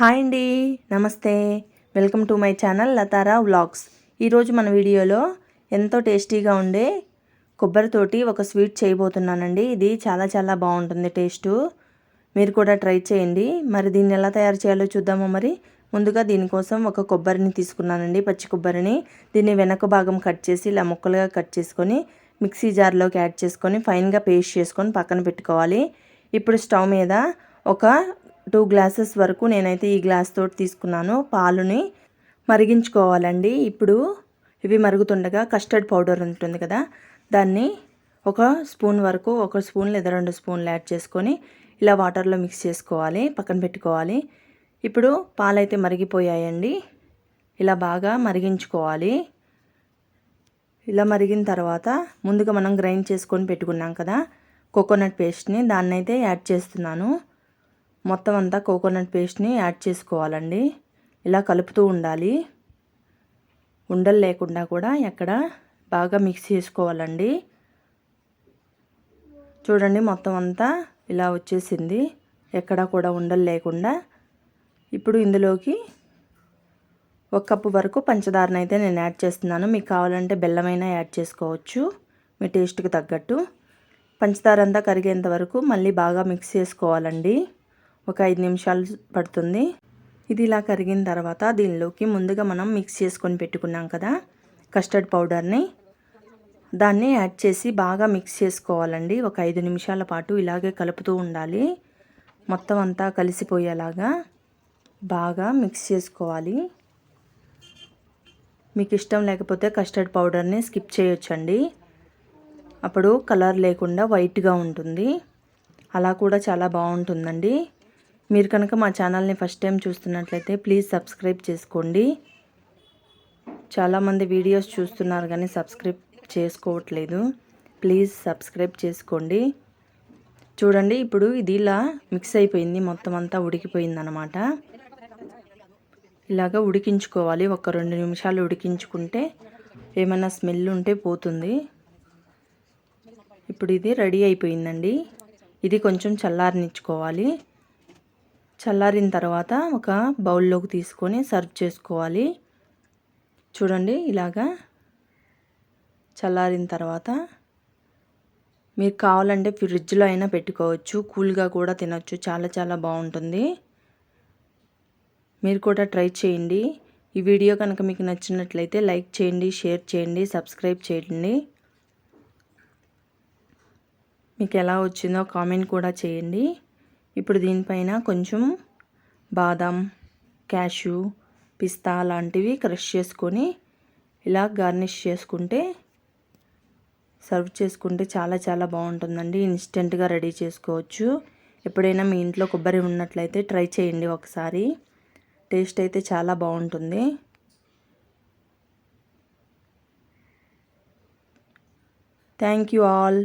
Hi అండి, నమస్తే. Welcome to my channel Latara vlogs. ఈరోజు మన వీడియోలో ఎంతో టేస్టీగా ఉండే కొబ్బరితోటి ఒక స్వీట్ చేయబోతున్నానండి. ఇది చాలా చాలా బాగుంటుంది టేస్టు. మీరు కూడా ట్రై చేయండి. మరి దీన్ని ఎలా తయారు చేయాలో చూద్దామా. మరి ముందుగా దీనికోసం ఒక కొబ్బరిని తీసుకున్నానండి, పచ్చి కొబ్బరిని. దీన్ని వెనక భాగం కట్ చేసి ఇలా ముక్కలుగా కట్ చేసుకొని మిక్సీ జార్లోకి యాడ్ చేసుకొని ఫైన్గా పేస్ట్ చేసుకొని పక్కన పెట్టుకోవాలి. ఇప్పుడు స్టవ్ మీద ఒక 2 గ్లాసెస్ వరకు నేనైతే ఈ గ్లాస్ తోటి తీసుకున్నాను పాలుని మరిగించుకోవాలండి. ఇప్పుడు ఇవి మరుగుతుండగా కస్టర్డ్ పౌడర్ ఉంటుంది కదా, దాన్ని ఒక స్పూన్ వరకు, 1 స్పూన్ లేదా 2 స్పూన్లు యాడ్ చేసుకొని ఇలా వాటర్లో మిక్స్ చేసుకోవాలి, పక్కన పెట్టుకోవాలి. ఇప్పుడు పాలైతే మరిగిపోయాయండి. ఇలా బాగా మరిగించుకోవాలి. ఇలా మరిగిన తర్వాత ముందుగా మనం గ్రైండ్ చేసుకొని పెట్టుకున్నాం కదా కోకోనట్ పేస్ట్ని, దాన్ని అయితే యాడ్ చేస్తున్నాను. మొత్తం అంతా కోకోనట్ పేస్ట్ని యాడ్ చేసుకోవాలండి. ఇలా కలుపుతూ ఉండాలి, ఉండలు లేకుండా కూడా ఎక్కడ బాగా మిక్స్ చేసుకోవాలండి. చూడండి, మొత్తం అంతా ఇలా వచ్చేసింది, ఎక్కడ కూడా ఉండలు లేకుండా. ఇప్పుడు ఇందులోకి 1 కప్పు వరకు పంచదారను అయితే నేను యాడ్ చేస్తున్నాను. మీకు కావాలంటే బెల్లమైనా యాడ్ చేసుకోవచ్చు, మీ టేస్ట్కి తగ్గట్టు. పంచదార అంతా కరిగేంత వరకు మళ్ళీ బాగా మిక్స్ చేసుకోవాలండి. ఒక 5 నిమిషాలు పడుతుంది. ఇది ఇలా కరిగిన తర్వాత దీనిలోకి ముందుగా మనం మిక్స్ చేసుకొని పెట్టుకున్నాం కదా కస్టర్డ్ పౌడర్ని, దాన్ని యాడ్ చేసి బాగా మిక్స్ చేసుకోవాలండి. ఒక 5 నిమిషాల పాటు ఇలాగే కలుపుతూ ఉండాలి. మొత్తం అంతా కలిసిపోయేలాగా బాగా మిక్స్ చేసుకోవాలి. మీకు ఇష్టం లేకపోతే కస్టర్డ్ పౌడర్ని స్కిప్ చేయొచ్చండి, అప్పుడు కలర్ లేకుండా వైట్గా ఉంటుంది. అలా కూడా చాలా బాగుంటుందండి. మీరు కనుక మా ఛానల్ని ఫస్ట్ టైం చూస్తున్నట్లయితే ప్లీజ్ సబ్స్క్రైబ్ చేసుకోండి. చాలామంది వీడియోస్ చూస్తున్నారు కానీ సబ్స్క్రైబ్ చేసుకోవట్లేదు. ప్లీజ్ సబ్స్క్రైబ్ చేసుకోండి. చూడండి, ఇప్పుడు ఇది ఇలా మిక్స్ అయిపోయింది, మొత్తం అంతా ఉడికిపోయిందనమాట. ఇలాగ ఉడికించుకోవాలి. ఒక 2 నిమిషాలు ఉడికించుకుంటే ఏమైనా స్మెల్ ఉంటే పోతుంది. ఇప్పుడు ఇది రెడీ అయిపోయిందండి. ఇది కొంచెం చల్లారనిచ్చుకోవాలి. చల్లారిన తర్వాత ఒక బౌల్లోకి తీసుకొని సర్వ్ చేసుకోవాలి. చూడండి, ఇలాగా చల్లారిన తర్వాత మీకు కావాలంటే ఫ్రిడ్జ్లో అయినా పెట్టుకోవచ్చు, కూల్గా కూడా తినొచ్చు. చాలా చాలా బాగుంటుంది. మీరు కూడా ట్రై చేయండి. ఈ వీడియో కనుక మీకు నచ్చినట్లయితే లైక్ చేయండి, షేర్ చేయండి, సబ్స్క్రైబ్ చేయండి. మీకు ఎలా వచ్చిందో కామెంట్ కూడా చేయండి. ఇప్పుడు దీనిపైన కొంచెం బాదం, క్యాషు, పిస్తా లాంటివి క్రష్ చేసుకొని ఇలా గార్నిష్ చేసుకుంటే సర్వ్ చేసుకుంటే చాలా చాలా బాగుంటుందండి. ఇన్స్టెంట్గా రెడీ చేసుకోవచ్చు. ఎప్పుడైనా మీ ఇంట్లో కొబ్బరి ఉన్నట్లయితే ట్రై చేయండి ఒకసారి. టేస్ట్ అయితే చాలా బాగుంటుంది. Thank you all.